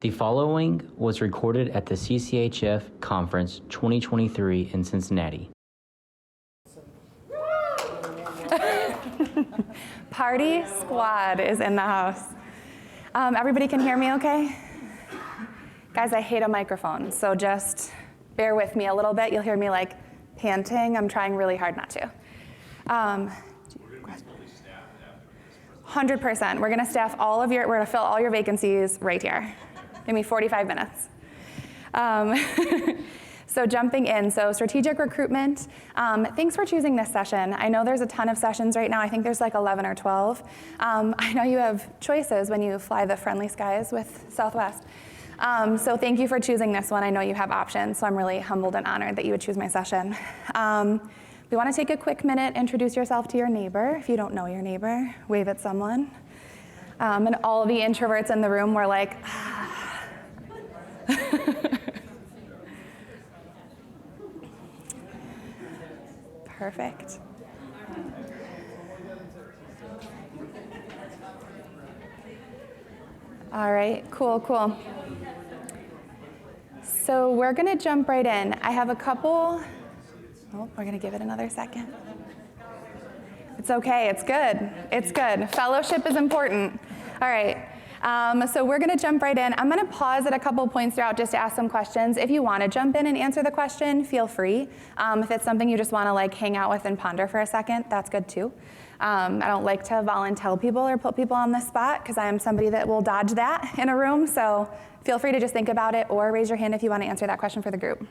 The following was recorded at the CCHF Conference 2023 in Cincinnati. Party squad is in the house. Everybody can hear me okay? Guys, I hate a microphone, so just bear with me a little bit. You'll hear me like panting. I'm trying really hard not to. 100%. We're gonna staff we're gonna fill all your vacancies right here. Give me 45 minutes. So jumping in, so strategic recruitment. Thanks for choosing this session. I know there's a ton of sessions right now. I think there's like 11 or 12. I know you have choices when you fly the friendly skies with Southwest. So thank you for choosing this one. I know you have options, so I'm really humbled and honored that you would choose my session. We want to take a quick minute, introduce yourself to your neighbor. If you don't know your neighbor, wave at someone. And all the introverts in the room were like, Perfect. All right, cool. So we're gonna jump right in. I have a couple, we're gonna give it another second. It's okay, it's good. Fellowship is important. All right. So we're gonna jump right in. I'm gonna pause at a couple points throughout just to ask some questions. If you wanna jump in and answer the question, feel free. If it's something you just wanna like hang out with and ponder for a second, that's good too. I don't like to volunteer people or put people on the spot because I am somebody that will dodge that in a room, so feel free to just think about it or raise your hand if you wanna answer that question for the group.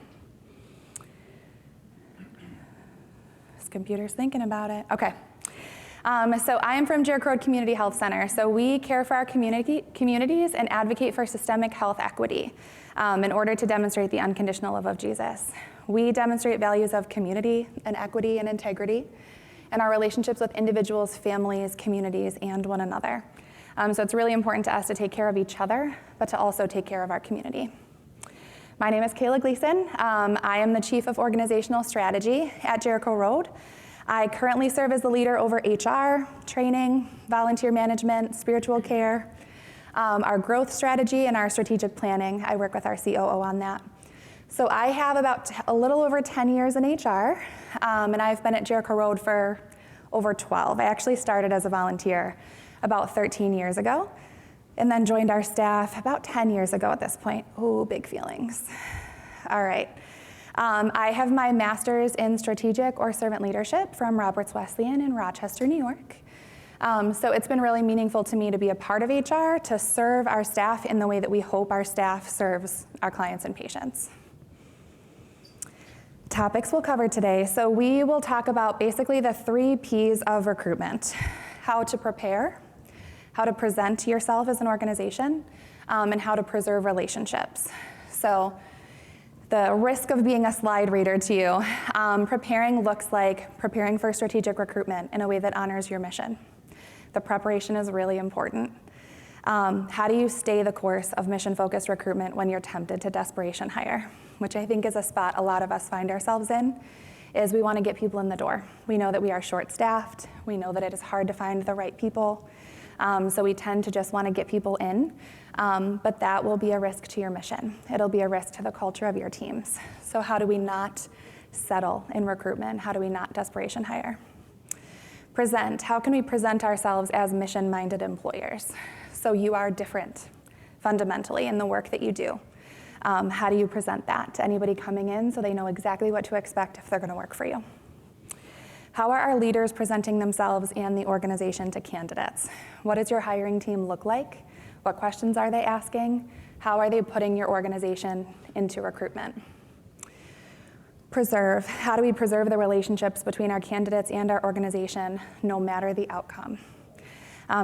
This computer's thinking about it. Okay. So I am from Jericho Road Community Health Center. So we care for our communities and advocate for systemic health equity in order to demonstrate the unconditional love of Jesus. We demonstrate values of community and equity and integrity in our relationships with individuals, families, communities, and one another. So it's really important to us to take care of each other, but to also take care of our community. My name is Kayla Gleason. I am the Chief of Organizational Strategy at Jericho Road. I currently serve as the leader over HR, training, volunteer management, spiritual care, our growth strategy, and our strategic planning. I work with our COO on that. So I have about a little over 10 years in HR, and I've been at Jericho Road for over 12. I actually started as a volunteer about 13 years ago, and then joined our staff about 10 years ago at this point. Ooh, big feelings. All right. I have my master's in strategic or servant leadership from Roberts Wesleyan in Rochester, New York. So it's been really meaningful to me to be a part of HR, to serve our staff in the way that we hope our staff serves our clients and patients. Topics we'll cover today. So we will talk about basically the 3 P's of recruitment: how to prepare, how to present yourself as an organization, and how to preserve relationships. So the risk of being a slide reader to you, preparing looks like preparing for strategic recruitment in a way that honors your mission. The preparation is really important. How do you stay the course of mission-focused recruitment when you're tempted to desperation hire? Which I think is a spot a lot of us find ourselves in, is we want to get people in the door. We know that we are short-staffed. We know that it is hard to find the right people. So we tend to just want to get people in, but that will be a risk to your mission. It'll be a risk to the culture of your teams. So how do we not settle in recruitment? How do we not desperation hire? Present. How can we present ourselves as mission-minded employers? So you are different fundamentally in the work that you do. How do you present that to anybody coming in so they know exactly what to expect if they're going to work for you? How are our leaders presenting themselves and the organization to candidates? What does your hiring team look like? What questions are they asking? How are they putting your organization into recruitment? Preserve. How do we preserve the relationships between our candidates and our organization, no matter the outcome?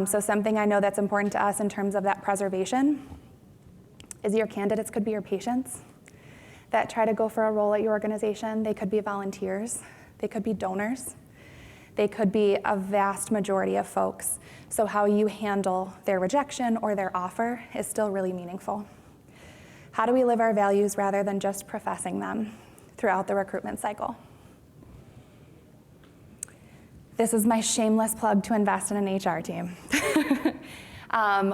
So something I know that's important to us in terms of that preservation is your candidates could be your patients that try to go for a role at your organization. They could be volunteers. They could be donors. They could be a vast majority of folks. So how you handle their rejection or their offer is still really meaningful. How do we live our values rather than just professing them throughout the recruitment cycle? This is my shameless plug to invest in an HR team.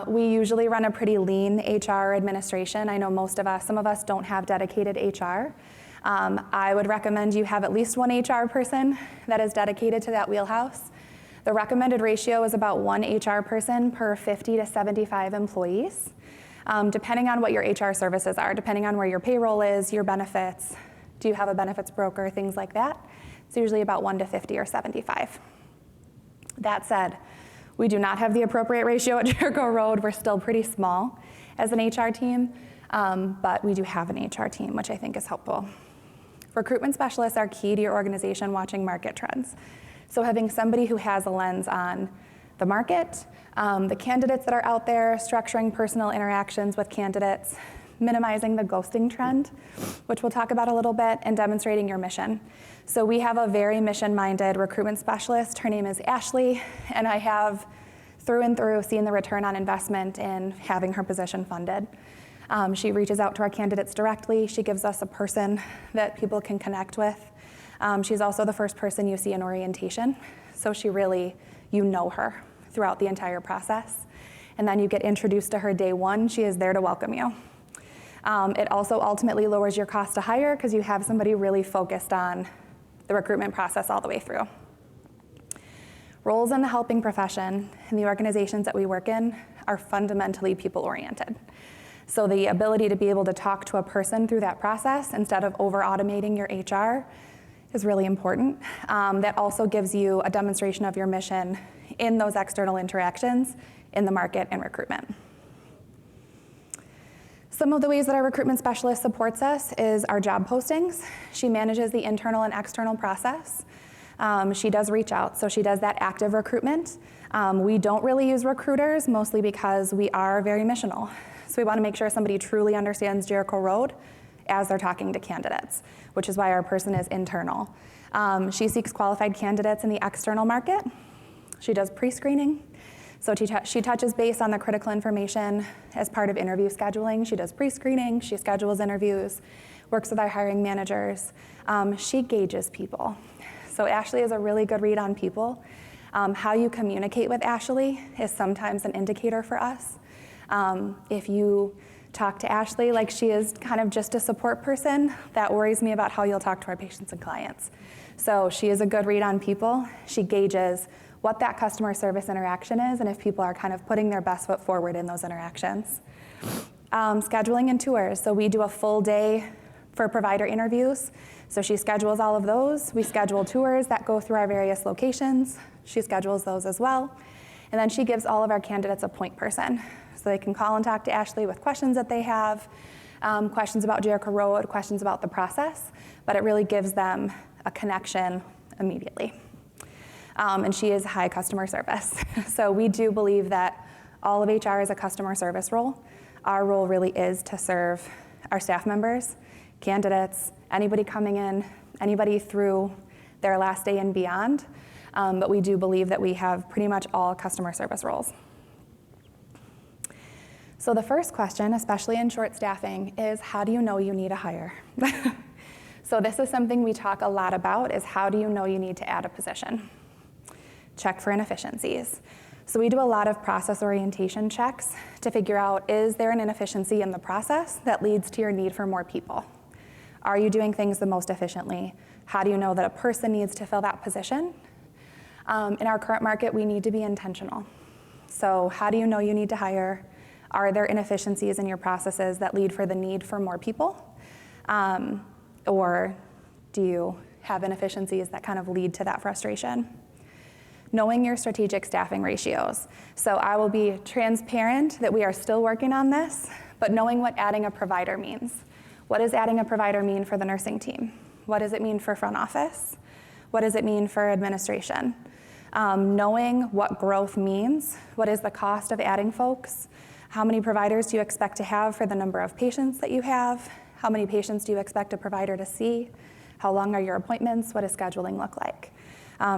We usually run a pretty lean HR administration. I know some of us don't have dedicated HR. I would recommend you have at least one HR person that is dedicated to that wheelhouse. The recommended ratio is about one HR person per 50 to 75 employees, depending on what your HR services are, depending on where your payroll is, your benefits, do you have a benefits broker, things like that. It's usually about 1 to 50 or 75. That said, we do not have the appropriate ratio at Jericho Road. We're still pretty small as an HR team, but we do have an HR team, which I think is helpful. Recruitment specialists are key to your organization watching market trends. So having somebody who has a lens on the market, the candidates that are out there, structuring personal interactions with candidates, minimizing the ghosting trend, which we'll talk about a little bit, and demonstrating your mission. So we have a very mission-minded recruitment specialist. Her name is Ashley, and I have through and through seen the return on investment in having her position funded. She reaches out to our candidates directly. She gives us a person that people can connect with. She's also the first person you see in orientation, so she really, you know her throughout the entire process. And then you get introduced to her day one. She is there to welcome you. It also ultimately lowers your cost to hire because you have somebody really focused on the recruitment process all the way through. Roles in the helping profession in the organizations that we work in are fundamentally people-oriented. So the ability to be able to talk to a person through that process instead of over-automating your HR is really important. That also gives you a demonstration of your mission in those external interactions in the market and recruitment. Some of the ways that our recruitment specialist supports us is our job postings. She manages the internal and external process. She does reach out, so she does that active recruitment. We don't really use recruiters, mostly because we are very missional. So we want to make sure somebody truly understands Jericho Road as they're talking to candidates, which is why our person is internal. She seeks qualified candidates in the external market. She does pre-screening. So she touches base on the critical information as part of interview scheduling. She does pre-screening, she schedules interviews, works with our hiring managers. She gauges people. So Ashley is a really good read on people. How you communicate with Ashley is sometimes an indicator for us. If you talk to Ashley like she is kind of just a support person, that worries me about how you'll talk to our patients and clients. So she is a good read on people. She gauges what that customer service interaction is and if people are kind of putting their best foot forward in those interactions. Scheduling and tours. So we do a full day for provider interviews. So she schedules all of those. We schedule tours that go through our various locations. She schedules those as well. And then she gives all of our candidates a point person. So they can call and talk to Ashley with questions that they have, questions about Jericho Road, questions about the process, but it really gives them a connection immediately. And she is high customer service. So we do believe that all of HR is a customer service role. Our role really is to serve our staff members, candidates, anybody coming in, anybody through their last day and beyond. But we do believe that we have pretty much all customer service roles. So the first question, especially in short staffing, is how do you know you need a hire? So this is something we talk a lot about, is how do you know you need to add a position? Check for inefficiencies. So we do a lot of process orientation checks to figure out, is there an inefficiency in the process that leads to your need for more people? Are you doing things the most efficiently? How do you know that a person needs to fill that position? In our current market, we need to be intentional. So how do you know you need to hire? Are there inefficiencies in your processes that lead for the need for more people? Or do you have inefficiencies that kind of lead to that frustration? Knowing your strategic staffing ratios. So I will be transparent that we are still working on this, but knowing what adding a provider means. What does adding a provider mean for the nursing team? What does it mean for front office? What does it mean for administration? Knowing what growth means. What is the cost of adding folks? How many providers do you expect to have for the number of patients that you have? How many patients do you expect a provider to see? How long are your appointments? What does scheduling look like?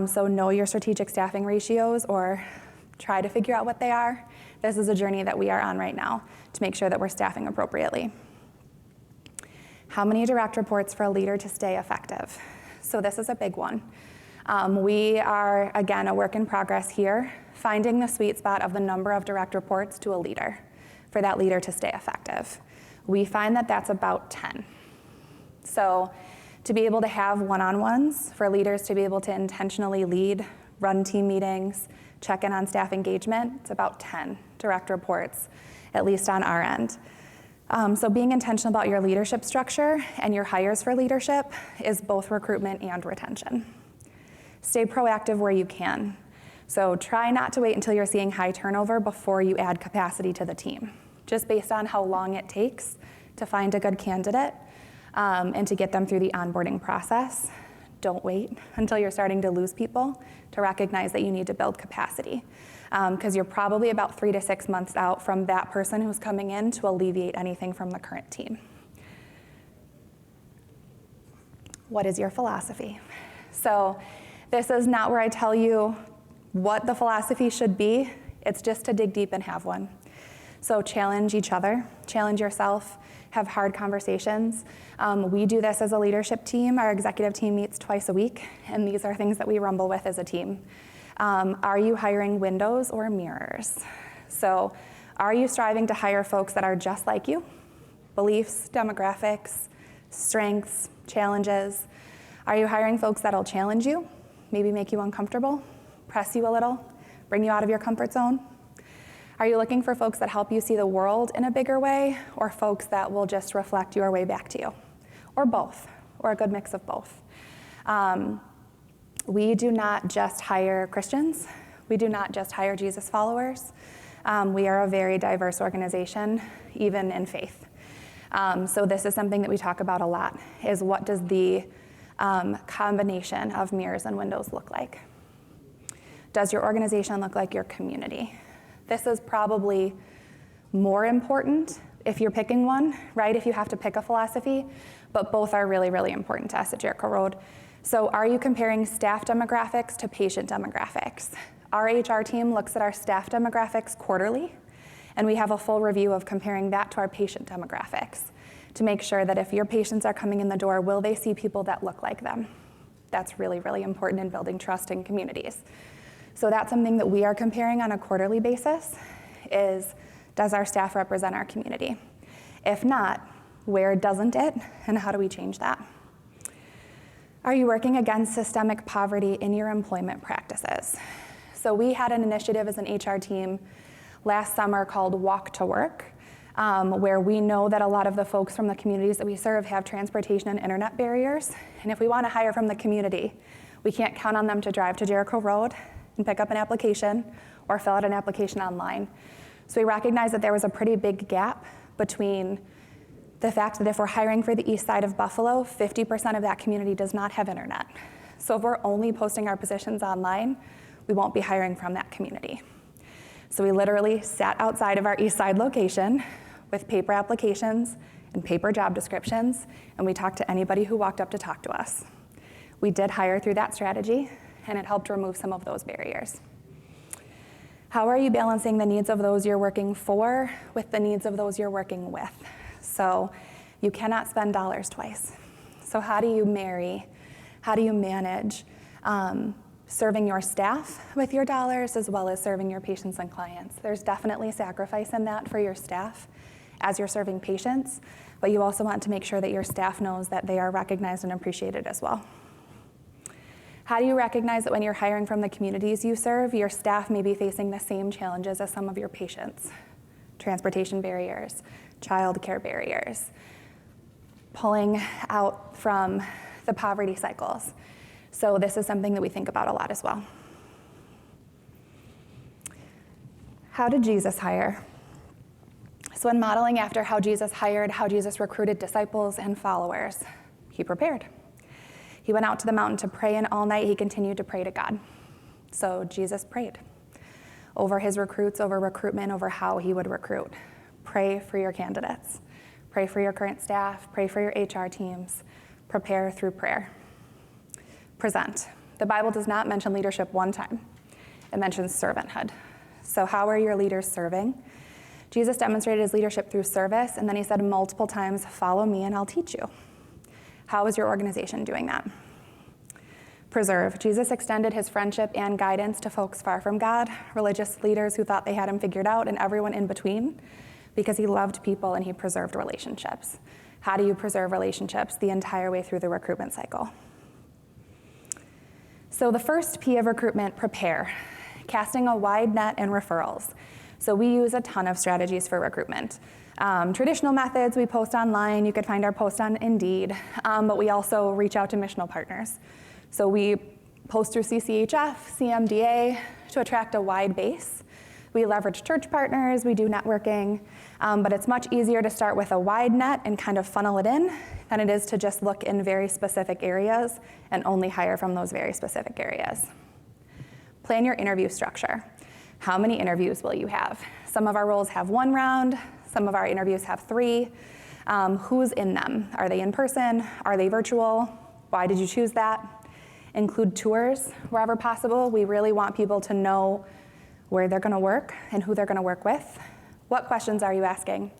So know your strategic staffing ratios, or try to figure out what they are. This is a journey that we are on right now to make sure that we're staffing appropriately. How many direct reports for a leader to stay effective? So this is a big one. We are, again, a work in progress here, finding the sweet spot of the number of direct reports to a leader for that leader to stay effective. We find that that's about 10. So to be able to have one-on-ones, for leaders to be able to intentionally lead, run team meetings, check in on staff engagement, it's about 10 direct reports, at least on our end. So being intentional about your leadership structure and your hires for leadership is both recruitment and retention. Stay proactive where you can. So try not to wait until you're seeing high turnover before you add capacity to the team, just based on how long it takes to find a good candidate and to get them through the onboarding process. Don't wait until you're starting to lose people to recognize that you need to build capacity, because you're probably about 3 to 6 months out from that person who's coming in to alleviate anything from the current team. What is your philosophy? So this is not where I tell you what the philosophy should be. It's just to dig deep and have one. So challenge each other, challenge yourself, have hard conversations. We do this as a leadership team. Our executive team meets twice a week, and these are things that we rumble with as a team. Are you hiring windows or mirrors? So are you striving to hire folks that are just like you? Beliefs, demographics, strengths, challenges. Are you hiring folks that'll challenge you, maybe make you uncomfortable, press you a little, bring you out of your comfort zone? Are you looking for folks that help you see the world in a bigger way, or folks that will just reflect your way back to you? Or both, or a good mix of both. We do not just hire Christians. We do not just hire Jesus followers. We are a very diverse organization, even in faith. So this is something that we talk about a lot, is what does the combination of mirrors and windows look like? Does your organization look like your community? This is probably more important if you're picking one, right? If you have to pick a philosophy, but both are really, really important to us at Jericho Road. So are you comparing staff demographics to patient demographics? Our HR team looks at our staff demographics quarterly, and we have a full review of comparing that to our patient demographics to make sure that if your patients are coming in the door, will they see people that look like them? That's really, really important in building trust in communities. So that's something that we are comparing on a quarterly basis is, does our staff represent our community? If not, where doesn't it, and how do we change that? Are you working against systemic poverty in your employment practices? So we had an initiative as an HR team last summer called Walk to Work, where we know that a lot of the folks from the communities that we serve have transportation and internet barriers. And if we want to hire from the community, we can't count on them to drive to Jericho Road and pick up an application or fill out an application online. So we recognized that there was a pretty big gap between the fact that if we're hiring for the east side of Buffalo, 50% of that community does not have internet. So if we're only posting our positions online, we won't be hiring from that community. So we literally sat outside of our east side location with paper applications and paper job descriptions, and we talked to anybody who walked up to talk to us. We did hire through that strategy, and it helped remove some of those barriers. How are you balancing the needs of those you're working for with the needs of those you're working with? So you cannot spend dollars twice. So how do you manage serving your staff with your dollars as well as serving your patients and clients? There's definitely sacrifice in that for your staff as you're serving patients, but you also want to make sure that your staff knows that they are recognized and appreciated as well. How do you recognize that when you're hiring from the communities you serve, your staff may be facing the same challenges as some of your patients? Transportation barriers, childcare barriers, pulling out from the poverty cycles. So this is something that we think about a lot as well. How did Jesus hire? So in modeling after how Jesus hired, how Jesus recruited disciples and followers, he prepared. He went out to the mountain to pray, and all night he continued to pray to God. So Jesus prayed over his recruits, over recruitment, over how he would recruit. Pray for your candidates. Pray for your current staff. Pray for your HR teams. Prepare through prayer. Present. The Bible does not mention leadership one time. It mentions servanthood. So how are your leaders serving? Jesus demonstrated his leadership through service, and then he said multiple times, follow me and I'll teach you. How is your organization doing that? Preserve. Jesus extended his friendship and guidance to folks far from God, religious leaders who thought they had him figured out, and everyone in between, because he loved people and he preserved relationships. How do you preserve relationships the entire way through the recruitment cycle? So the first P of recruitment, prepare. Casting a wide net and referrals. So we use a ton of strategies for recruitment. Traditional methods, we post online. You could find our post on Indeed, but we also reach out to missional partners. So we post through CCHF, CMDA to attract a wide base. We leverage church partners, we do networking, but it's much easier to start with a wide net and kind of funnel it in than it is to just look in very specific areas and only hire from those very specific areas. Plan your interview structure. How many interviews will you have? Some of our roles have 1 round, some of our interviews have 3. Who's in them? Are they in person? Are they virtual? Why did you choose that? Include tours wherever possible. We really want people to know where they're gonna work and who they're gonna work with. What questions are you asking?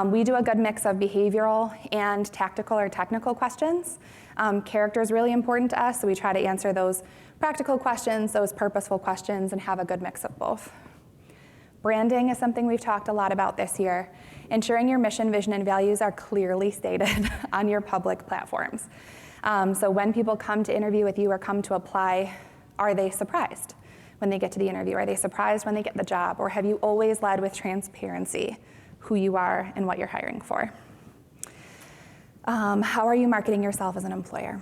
We do a good mix of behavioral and tactical or technical questions. Character is really important to us, so we try to answer those practical questions, those purposeful questions, and have a good mix of both. Branding is something we've talked a lot about this year. Ensuring your mission, vision, and values are clearly stated on your public platforms. So when people come to interview with you or come to apply, are they surprised when they get to the interview? Are they surprised when they get the job? Or have you always led with transparency, who you are and what you're hiring for? How are you marketing yourself as an employer?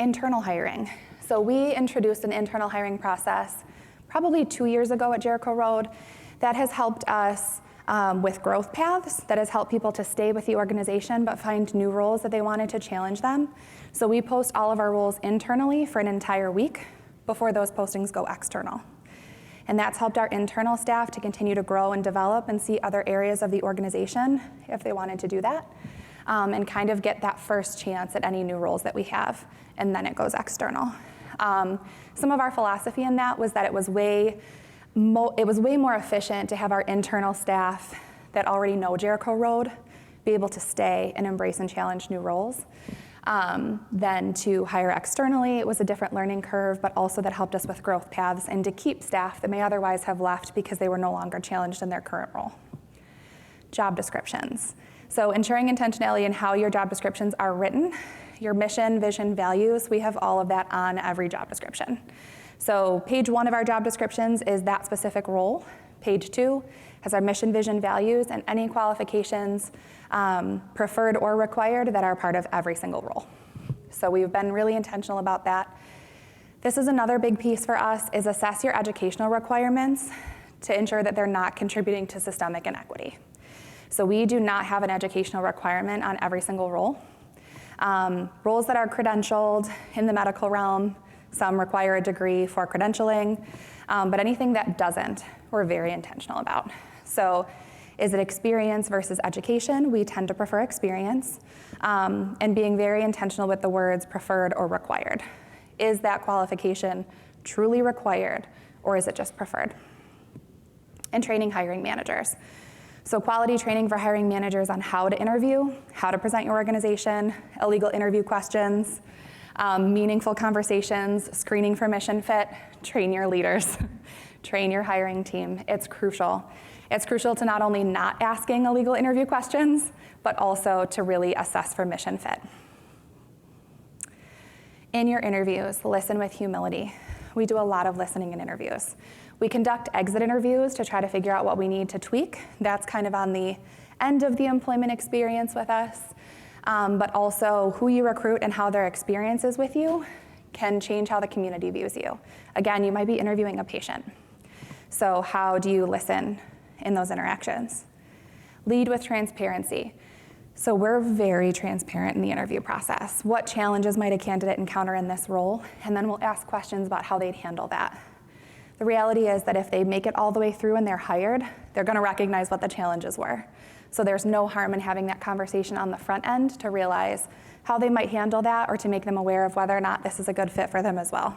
Internal hiring. So we introduced an internal hiring process probably 2 years ago at Jericho Road that has helped us with growth paths, that has helped people to stay with the organization but find new roles that they wanted to challenge them. So we post all of our roles internally for an entire week before those postings go external. And that's helped our internal staff to continue to grow and develop and see other areas of the organization if they wanted to do that, and kind of get that first chance at any new roles that we have, and then it goes external. Some of our philosophy in that was that it was way more efficient to have our internal staff that already know Jericho Road be able to stay and embrace and challenge new roles than to hire externally. It was a different learning curve, but also that helped us with growth paths and to keep staff that may otherwise have left because they were no longer challenged in their current role. Job descriptions. So ensuring intentionality in how your job descriptions are written, your mission, vision, values, we have all of that on every job description. So page 1 of our job descriptions is that specific role. Page 2 has our mission, vision, values, and any qualifications, preferred or required, that are part of every single role. So we've been really intentional about that. This is another big piece for us, is assess your educational requirements to ensure that they're not contributing to systemic inequity. So we do not have an educational requirement on every single role. Roles that are credentialed in the medical realm, some require a degree for credentialing, but anything that doesn't, we're very intentional about. So is it experience versus education? We tend to prefer experience, and being very intentional with the words preferred or required. Is that qualification truly required, or is it just preferred? And training hiring managers. So quality training for hiring managers on how to interview, how to present your organization, illegal interview questions, meaningful conversations, screening for mission fit. Train your leaders, train your hiring team. It's crucial. It's crucial to not only not asking illegal interview questions, but also to really assess for mission fit. In your interviews, listen with humility. We do a lot of listening in interviews. We conduct exit interviews to try to figure out what we need to tweak. That's kind of on the end of the employment experience with us. But also who you recruit and how their experience is with you can change how the community views you. Again, you might be interviewing a patient. So how do you listen in those interactions? Lead with transparency. So we're very transparent in the interview process. What challenges might a candidate encounter in this role? And then we'll ask questions about how they'd handle that. The reality is that if they make it all the way through and they're hired, they're gonna recognize what the challenges were. So there's no harm in having that conversation on the front end to realize how they might handle that or to make them aware of whether or not this is a good fit for them as well.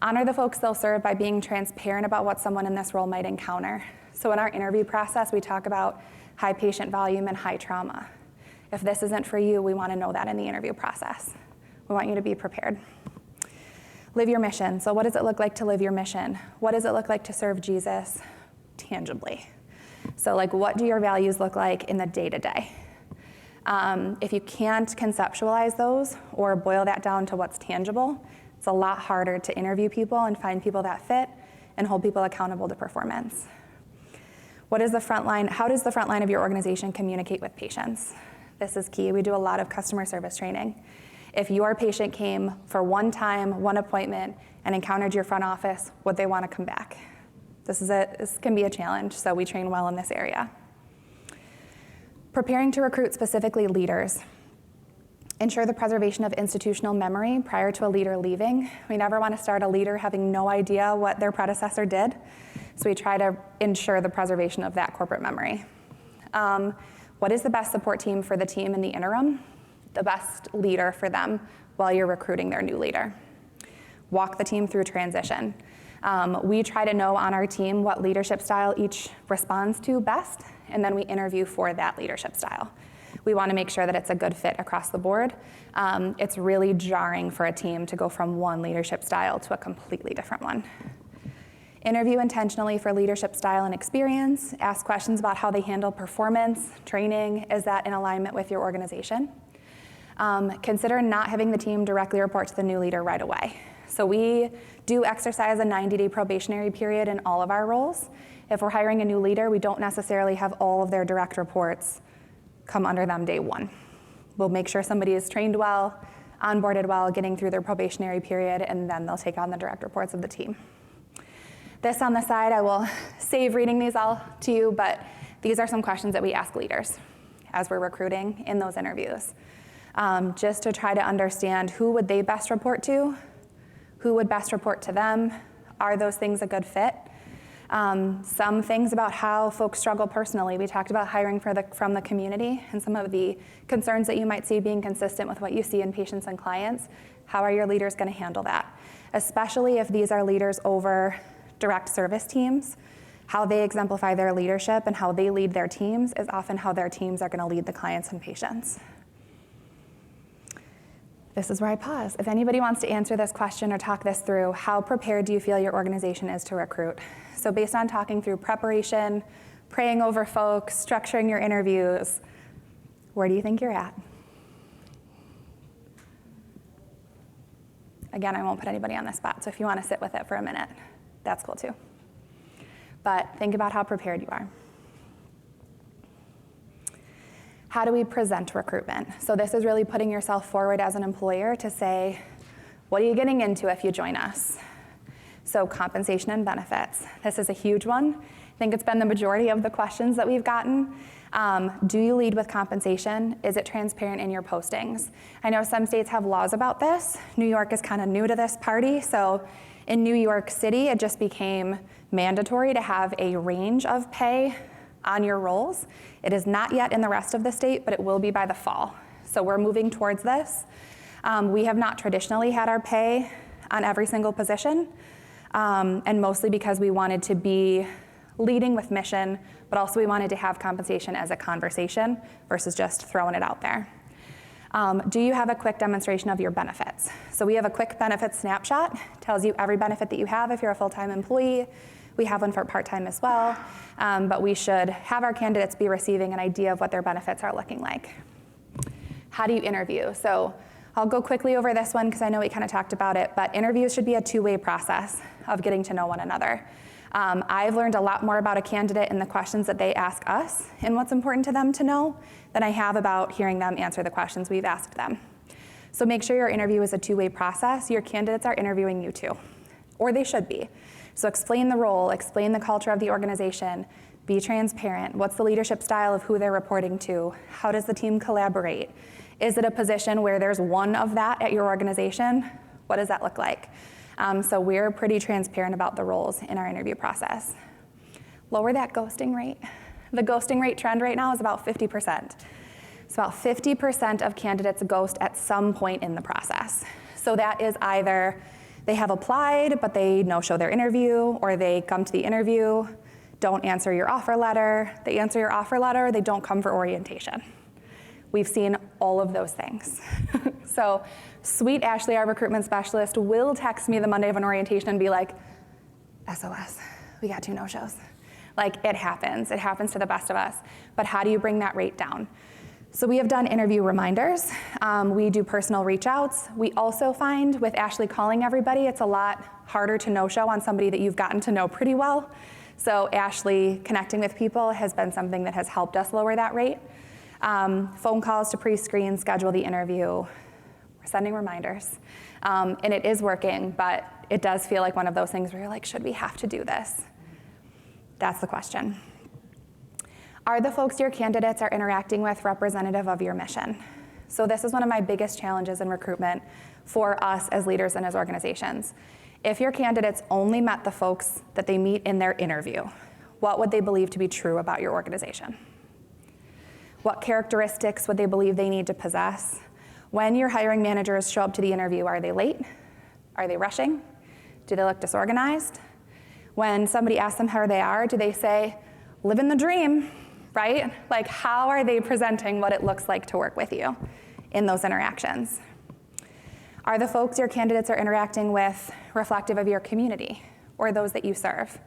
Honor the folks they'll serve by being transparent about what someone in this role might encounter. So in our interview process, we talk about high patient volume and high trauma. If this isn't for you, we wanna know that in the interview process. We want you to be prepared. Live your mission. So what does it look like to live your mission? What does it look like to serve Jesus tangibly? So like, what do your values look like in the day-to-day? If you can't conceptualize those or boil that down to what's tangible, it's a lot harder to interview people and find people that fit and hold people accountable to performance. What is the front line? How does the front line of your organization communicate with patients? This is key. We do a lot of customer service training. If your patient came for one time, one appointment, and encountered your front office, would they want to come back? This can be a challenge, so we train well in this area. Preparing to recruit specifically leaders. Ensure the preservation of institutional memory prior to a leader leaving. We never want to start a leader having no idea what their predecessor did, so we try to ensure the preservation of that corporate memory. What is the best support team for the team in the interim? The best leader for them while you're recruiting their new leader. Walk the team through transition. We try to know on our team what leadership style each responds to best, and then we interview for that leadership style. We want to make sure that it's a good fit across the board. It's really jarring for a team to go from one leadership style to a completely different one. Interview intentionally for leadership style and experience. Ask questions about how they handle performance, training. Is that in alignment with your organization? Consider not having the team directly report to the new leader right away. So we do exercise a 90-day probationary period in all of our roles. If we're hiring a new leader, we don't necessarily have all of their direct reports come under them day one. We'll make sure somebody is trained well, onboarded well, getting through their probationary period, and then they'll take on the direct reports of the team. This on the side, I will save reading these all to you, but these are some questions that we ask leaders as we're recruiting in those interviews. Just to try to understand who would they best report to, who would best report to them, are those things a good fit? Some things about how folks struggle personally. We talked about hiring from the community and some of the concerns that you might see being consistent with what you see in patients and clients. How are your leaders going to handle that? Especially if these are leaders over direct service teams. How they exemplify their leadership and how they lead their teams is often how their teams are going to lead the clients and patients. This is where I pause. If anybody wants to answer this question or talk this through, how prepared do you feel your organization is to recruit? So based on talking through preparation, praying over folks, structuring your interviews, where do you think you're at? Again, I won't put anybody on the spot, so if you want to sit with it for a minute, that's cool too. But think about how prepared you are. How do we present recruitment? So this is really putting yourself forward as an employer to say, what are you getting into if you join us? So compensation and benefits. This is a huge one. I think it's been the majority of the questions that we've gotten. Do you lead with compensation? Is it transparent in your postings? I know some states have laws about this. New York is kind of new to this party. So in New York City, it just became mandatory to have a range of pay on your roles. It is not yet in the rest of the state, but it will be by the fall. So we're moving towards this. We have not traditionally had our pay on every single position, and mostly because we wanted to be leading with mission, but also we wanted to have compensation as a conversation versus just throwing it out there. Do you have a quick demonstration of your benefits? So we have a quick benefit snapshot, tells you every benefit that you have if you're a full-time employee. We have one for part-time as well, but we should have our candidates be receiving an idea of what their benefits are looking like. How do you interview? So I'll go quickly over this one because I know we kind of talked about it, but interviews should be a two-way process of getting to know one another. I've learned a lot more about a candidate in the questions that they ask us and what's important to them to know than I have about hearing them answer the questions we've asked them. So make sure your interview is a two-way process. Your candidates are interviewing you too, or they should be. So explain the role, explain the culture of the organization, be transparent. What's the leadership style of who they're reporting to? How does the team collaborate? Is it a position where there's one of that at your organization? What does that look like? So we're pretty transparent about the roles in our interview process. Lower that ghosting rate. The ghosting rate trend right now is about 50%. So about 50% of candidates ghost at some point in the process. So that is either they have applied, but they no-show their interview, or they come to the interview, don't answer your offer letter, they answer your offer letter, they don't come for orientation. We've seen all of those things. So sweet Ashley, our recruitment specialist, will text me the Monday of an orientation and be like, SOS, we got 2 no-shows. Like, it happens to the best of us. But how do you bring that rate down? So we have done interview reminders. We do personal reach outs. We also find with Ashley calling everybody, it's a lot harder to no-show on somebody that you've gotten to know pretty well. So Ashley connecting with people has been something that has helped us lower that rate. Phone calls to pre-screen, schedule the interview. We're sending reminders. And it is working, but it does feel like one of those things where you're like, should we have to do this? That's the question. Are the folks your candidates are interacting with representative of your mission? So this is one of my biggest challenges in recruitment for us as leaders and as organizations. If your candidates only met the folks that they meet in their interview, what would they believe to be true about your organization? What characteristics would they believe they need to possess? When your hiring managers show up to the interview, are they late? Are they rushing? Do they look disorganized? When somebody asks them how they are, do they say, living the dream, right? Like, how are they presenting what it looks like to work with you in those interactions? Are the folks your candidates are interacting with reflective of your community or those that you serve?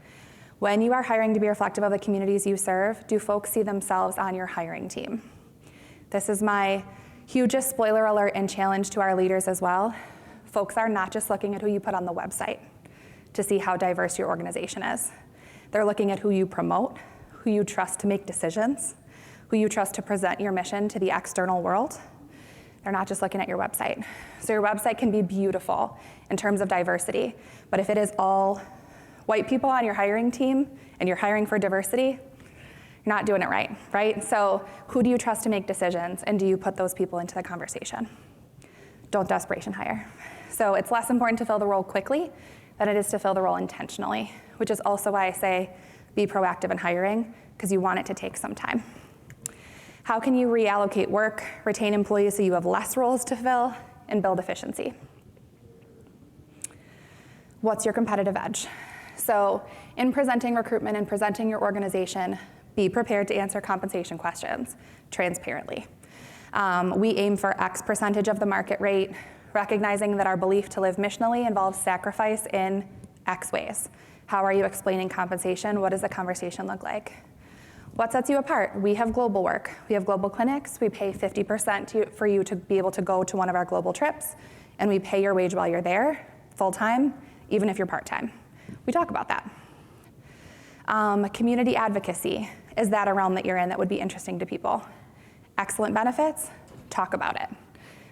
When you are hiring to be reflective of the communities you serve, do folks see themselves on your hiring team? This is my hugest spoiler alert and challenge to our leaders as well. Folks are not just looking at who you put on the website to see how diverse your organization is. They're looking at who you promote, who you trust to make decisions, who you trust to present your mission to the external world. They're not just looking at your website. So your website can be beautiful in terms of diversity, but if it is all white people on your hiring team and you're hiring for diversity, you're not doing it right, right? So who do you trust to make decisions, and do you put those people into the conversation? Don't desperation hire. So it's less important to fill the role quickly than it is to fill the role intentionally, which is also why I say be proactive in hiring, because you want it to take some time. How can you reallocate work, retain employees so you have less roles to fill, and build efficiency? What's your competitive edge? So in presenting recruitment and presenting your organization, be prepared to answer compensation questions transparently. We aim for X percentage of the market rate, recognizing that our belief to live missionally involves sacrifice in X ways. How are you explaining compensation? What does the conversation look like? What sets you apart? We have global work. We have global clinics. We pay 50% for you to be able to go to one of our global trips, and we pay your wage while you're there, full-time, even if you're part-time. We talk about that. Community advocacy. Is that a realm that you're in that would be interesting to people? Excellent benefits? Talk about it.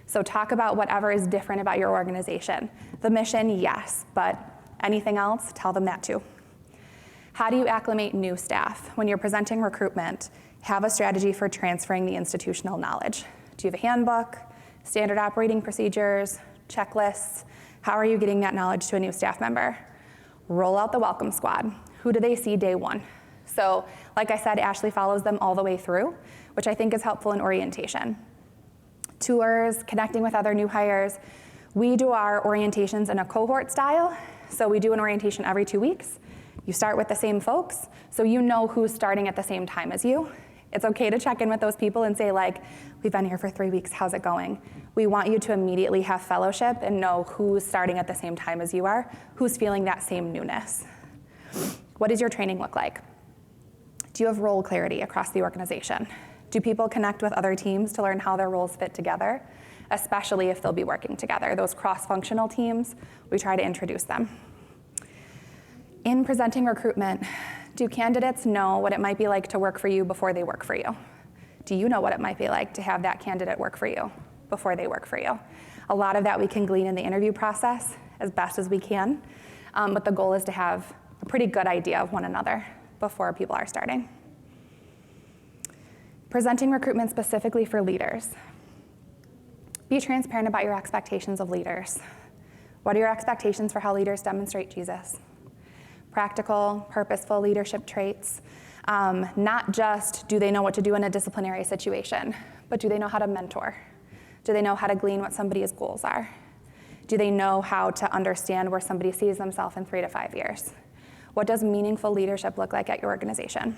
So talk about whatever is different about your organization. The mission, yes, but anything else, tell them that too. How do you acclimate new staff? When you're presenting recruitment, have a strategy for transferring the institutional knowledge. Do you have a handbook, standard operating procedures, checklists? How are you getting that knowledge to a new staff member? Roll out the welcome squad. Who do they see day one? So, like I said, Ashley follows them all the way through, which I think is helpful in orientation. Tours, connecting with other new hires. We do our orientations in a cohort style. So we do an orientation every 2 weeks. You start with the same folks, so you know who's starting at the same time as you. It's okay to check in with those people and say, like, we've been here for 3 weeks, how's it going? We want you to immediately have fellowship and know who's starting at the same time as you are, who's feeling that same newness. What does your training look like? Do you have role clarity across the organization? Do people connect with other teams to learn how their roles fit together, especially if they'll be working together? Those cross-functional teams, we try to introduce them. In presenting recruitment, do candidates know what it might be like to work for you before they work for you? Do you know what it might be like to have that candidate work for you before they work for you? A lot of that we can glean in the interview process as best as we can, but the goal is to have a pretty good idea of one another before people are starting. Presenting recruitment specifically for leaders. Be transparent about your expectations of leaders. What are your expectations for how leaders demonstrate Jesus? Practical, purposeful leadership traits. Not just do they know what to do in a disciplinary situation, but do they know how to mentor? Do they know how to glean what somebody's goals are? Do they know how to understand where somebody sees themselves in 3 to 5 years? What does meaningful leadership look like at your organization?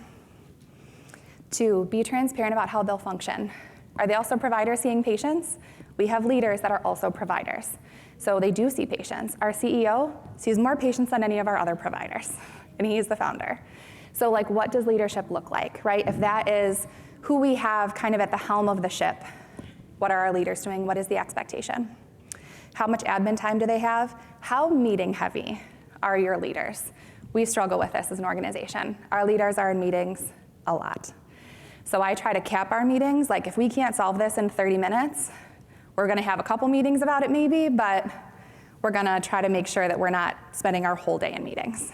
2, be transparent about how they'll function. Are they also providers seeing patients, We have leaders that are also providers. So they do see patients. Our CEO sees more patients than any of our other providers, and he's the founder. So like, what does leadership look like, right? If that is who we have kind of at the helm of the ship, what are our leaders doing? What is the expectation? How much admin time do they have? How meeting heavy are your leaders? We struggle with this as an organization. Our leaders are in meetings a lot. So I try to cap our meetings. Like, if we can't solve this in 30 minutes, we're gonna have a couple meetings about it maybe, but we're gonna try to make sure that we're not spending our whole day in meetings.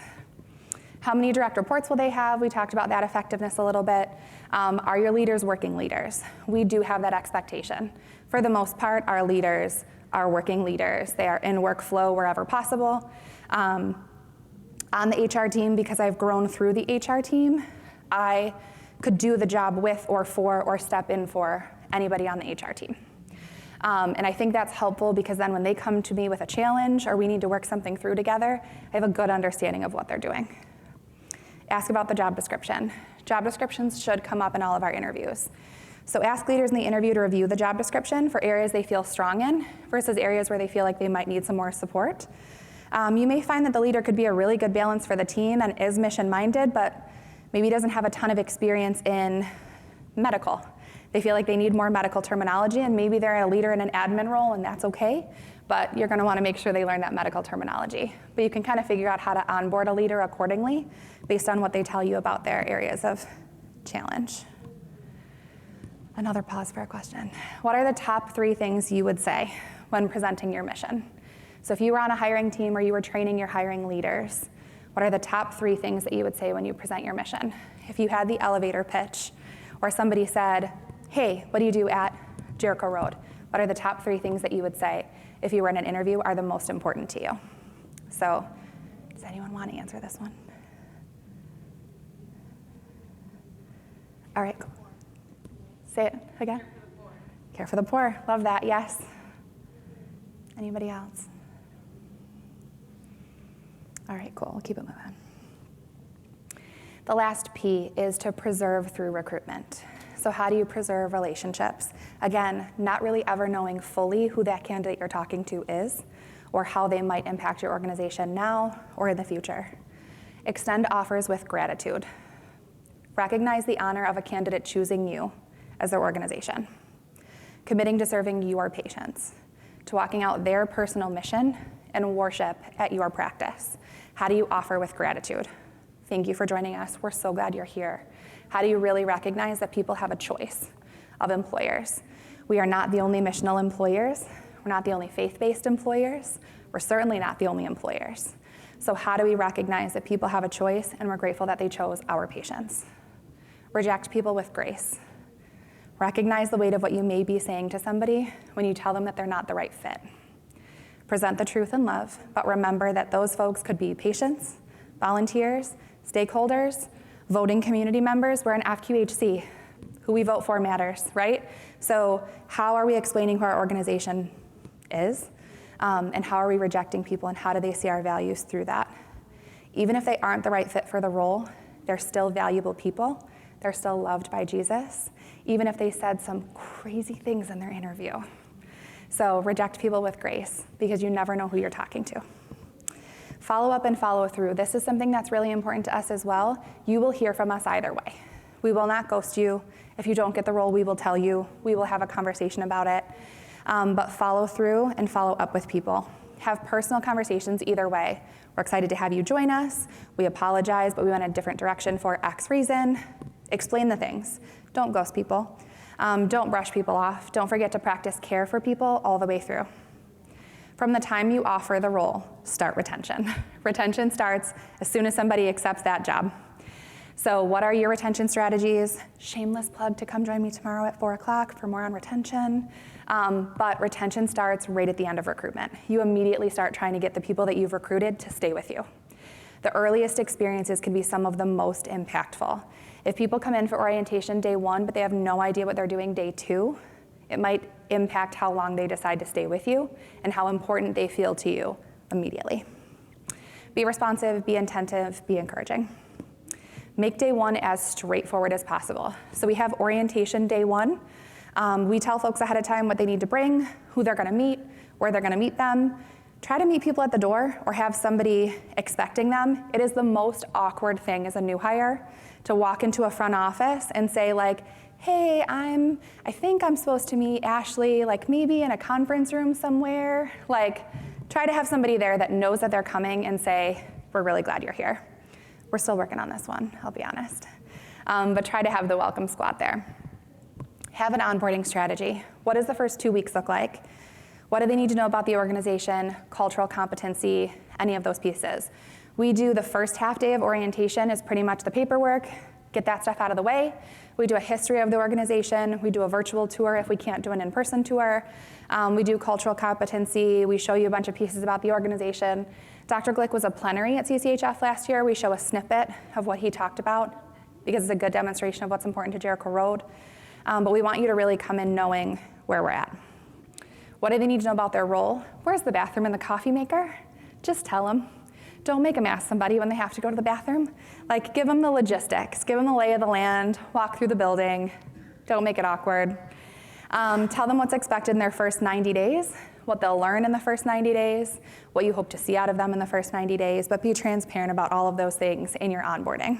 How many direct reports will they have? We talked about that effectiveness a little bit. Are your leaders working leaders? We do have that expectation. For the most part, our leaders are working leaders. They are in workflow wherever possible. On the HR team, because I've grown through the HR team, I could do the job with or for or step in for anybody on the HR team. And I think that's helpful because then when they come to me with a challenge or we need to work something through together, I have a good understanding of what they're doing. Ask about the job description. Job descriptions should come up in all of our interviews. So ask leaders in the interview to review the job description for areas they feel strong in versus areas where they feel like they might need some more support. You may find that the leader could be a really good balance for the team and is mission-minded, but maybe doesn't have a ton of experience in medical. They feel like they need more medical terminology, and maybe they're a leader in an admin role, and that's okay, but you're gonna wanna make sure they learn that medical terminology. But you can kind of figure out how to onboard a leader accordingly based on what they tell you about their areas of challenge. Another pause for a question. What are the top 3 things you would say when presenting your mission? So if you were on a hiring team or you were training your hiring leaders, what are the top 3 things that you would say when you present your mission? If you had the elevator pitch, or somebody said, hey, what do you do at Jericho Road? What are the top 3 things that you would say if you were in an interview are the most important to you? So does anyone want to answer this one? All right, cool. Say it again. Care for the poor. Love that, yes. Anybody else? All right, cool, we'll keep it moving. The last P is to preserve through recruitment. So how do you preserve relationships? Again, not really ever knowing fully who that candidate you're talking to is or how they might impact your organization now or in the future. Extend offers with gratitude. Recognize the honor of a candidate choosing you as their organization. Committing to serving your patients, to walking out their personal mission and worship at your practice. How do you offer with gratitude? Thank you for joining us. We're so glad you're here. How do you really recognize that people have a choice of employers? We are not the only missional employers. We're not the only faith-based employers. We're certainly not the only employers. So how do we recognize that people have a choice and we're grateful that they chose our patients? Reject people with grace. Recognize the weight of what you may be saying to somebody when you tell them that they're not the right fit. Present the truth in love, but remember that those folks could be patients, volunteers, stakeholders, voting community members. We're an FQHC. Who we vote for matters, right? So how are we explaining who our organization is? And how are we rejecting people, and how do they see our values through that? Even if they aren't the right fit for the role, they're still valuable people. They're still loved by Jesus, even if they said some crazy things in their interview. So reject people with grace, because you never know who you're talking to. Follow up and follow through. This is something that's really important to us as well. You will hear from us either way. We will not ghost you. If you don't get the role, we will tell you. We will have a conversation about it. But follow through and follow up with people. Have personal conversations either way. We're excited to have you join us. We apologize, but we went a different direction for X reason. Explain the things. Don't ghost people. Don't brush people off. Don't forget to practice care for people all the way through. From the time you offer the role, start retention. Retention starts as soon as somebody accepts that job. So what are your retention strategies? Shameless plug to come join me tomorrow at 4 o'clock for more on retention. But retention starts right at the end of recruitment. You immediately start trying to get the people that you've recruited to stay with you. The earliest experiences can be some of the most impactful. If people come in for orientation day 1, but they have no idea what they're doing day 2, it might impact how long they decide to stay with you and how important they feel to you immediately. Be responsive, be attentive, be encouraging. Make day 1 as straightforward as possible. So we have orientation day 1. We tell folks ahead of time what they need to bring, who they're gonna meet, where they're gonna meet them. Try to meet people at the door or have somebody expecting them. It is the most awkward thing as a new hire to walk into a front office and say like, hey, I think I'm supposed to meet Ashley, like maybe in a conference room somewhere. Like, try to have somebody there that knows that they're coming and say, we're really glad you're here. We're still working on this one, I'll be honest. But try to have the welcome squad there. Have an onboarding strategy. What does the first 2 weeks look like? What do they need to know about the organization, cultural competency, any of those pieces? We do the first half day of orientation is pretty much the paperwork, get that stuff out of the way. We do a history of the organization. We do a virtual tour if we can't do an in-person tour. We do cultural competency. We show you a bunch of pieces about the organization. Dr. Glick was a plenary at CCHF last year. We show a snippet of what he talked about because it's a good demonstration of what's important to Jericho Road. But we want you to really come in knowing where we're at. What do they need to know about their role? Where's the bathroom and the coffee maker? Just tell them. Don't make them ask somebody when they have to go to the bathroom. Like, give them the logistics, give them the lay of the land, walk through the building. Don't make it awkward. Tell them what's expected in their first 90 days, what they'll learn in the first 90 days, what you hope to see out of them in the first 90 days, but be transparent about all of those things in your onboarding.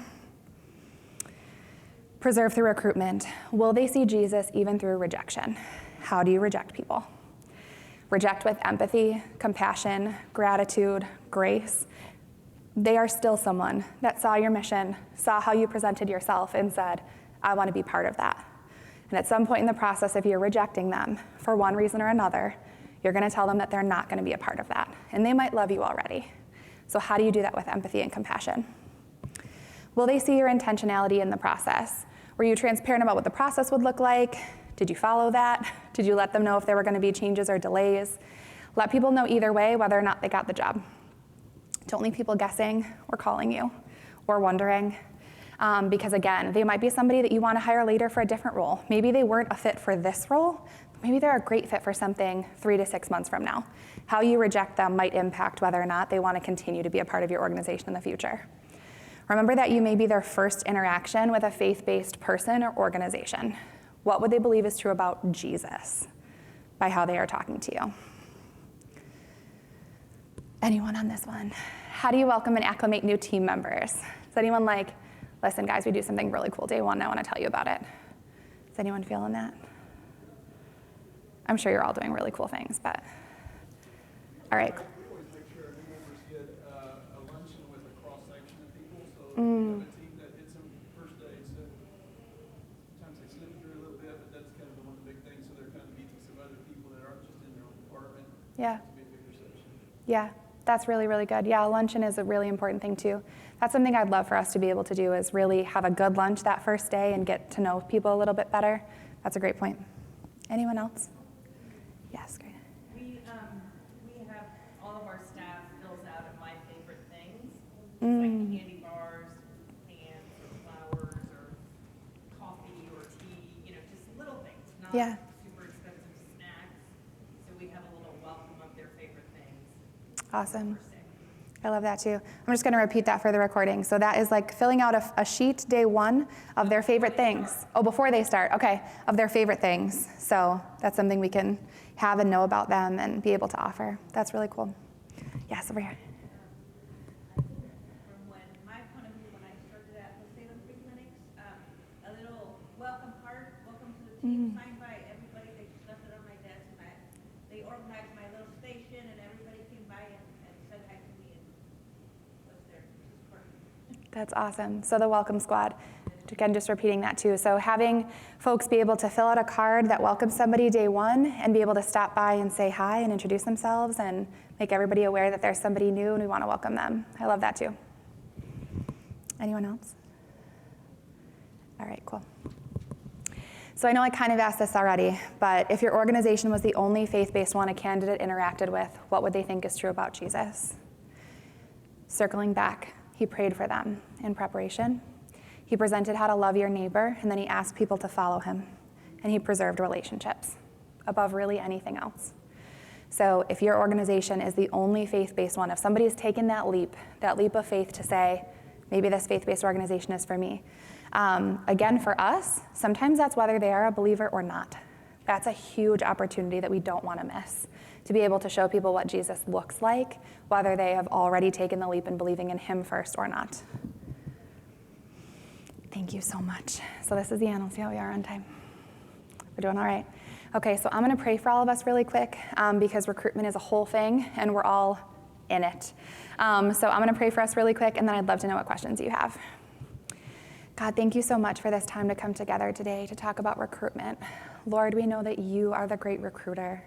Preserve through recruitment. Will they see Jesus even through rejection? How do you reject people? Reject with empathy, compassion, gratitude, grace. They are still someone that saw your mission, saw how you presented yourself, and said, I want to be part of that. And at some point in the process, if you're rejecting them for one reason or another, you're going to tell them that they're not going to be a part of that. And they might love you already. So how do you do that with empathy and compassion? Will they see your intentionality in the process? Were you transparent about what the process would look like? Did you follow that? Did you let them know if there were going to be changes or delays? Let people know either way whether or not they got the job. Don't leave people guessing or calling you or wondering. Because again, they might be somebody that you want to hire later for a different role. Maybe they weren't a fit for this role, but maybe they're a great fit for something 3 to 6 months from now. How you reject them might impact whether or not they want to continue to be a part of your organization in the future. Remember that you may be their first interaction with a faith-based person or organization. What would they believe is true about Jesus by how they are talking to you? Anyone on this one? How do you welcome and acclimate new team members? Is anyone like, listen guys, we do something really cool day one, I want to tell you about it. Is anyone feeling that? I'm sure you're all doing really cool things, but all right. We always make sure our new members get a luncheon with a cross-section of people, so we have a team that hits them first day, so sometimes they slip through a little bit, but that's kind of one of the big things, so they're kind of meeting some other people that aren't just in their own department. Yeah. To be a bigger section. Yeah, that's really, really good. Yeah, luncheon is a really important thing too. That's something I'd love for us to be able to do is really have a good lunch that first day and get to know people a little bit better. That's a great point. Anyone else? Yes, great. We have all of our staff fills out of my favorite things, like candy bars, cans, or flowers, or coffee, or tea, just little things, not Yeah. super expensive snacks. So we have a little welcome of their favorite things. Awesome. First day. I love that too. I'm just going to repeat that for the recording. So that is like filling out a sheet day one of their favorite things. Oh, before they start. Okay, of their favorite things. So that's something we can have and know about them and be able to offer. That's really cool. Yes, over here. From my point of view, when I started at the Salem Free Clinics, a little welcome card, welcome to the team, signed by everybody. They just left it on my desk, and they organized my little station, and everybody came by and said hi to me, and was there to support me. That's awesome. So the welcome squad, again, just repeating that too. So having folks be able to fill out a card that welcomes somebody day one and be able to stop by and say hi and introduce themselves and make everybody aware that there's somebody new and we want to welcome them. I love that too. Anyone else? All right, cool. So I know I kind of asked this already, but if your organization was the only faith-based one a candidate interacted with, what would they think is true about Jesus? Circling back, he prayed for them in preparation. He presented how to love your neighbor, and then he asked people to follow him. And he preserved relationships above really anything else. So if your organization is the only faith-based one, if somebody's taken that leap of faith to say, maybe this faith-based organization is for me. Again, for us, sometimes that's whether they are a believer or not. That's a huge opportunity that we don't want to miss, to be able to show people what Jesus looks like, whether they have already taken the leap in believing in him first or not. Thank you so much. So this is the end. Let's see how we are on time. We're doing all right. Okay, so I'm going to pray for all of us really quick because recruitment is a whole thing and we're all in it. So I'm going to pray for us really quick, and then I'd love to know what questions you have. God, thank you so much for this time to come together today to talk about recruitment. Lord, we know that you are the great recruiter.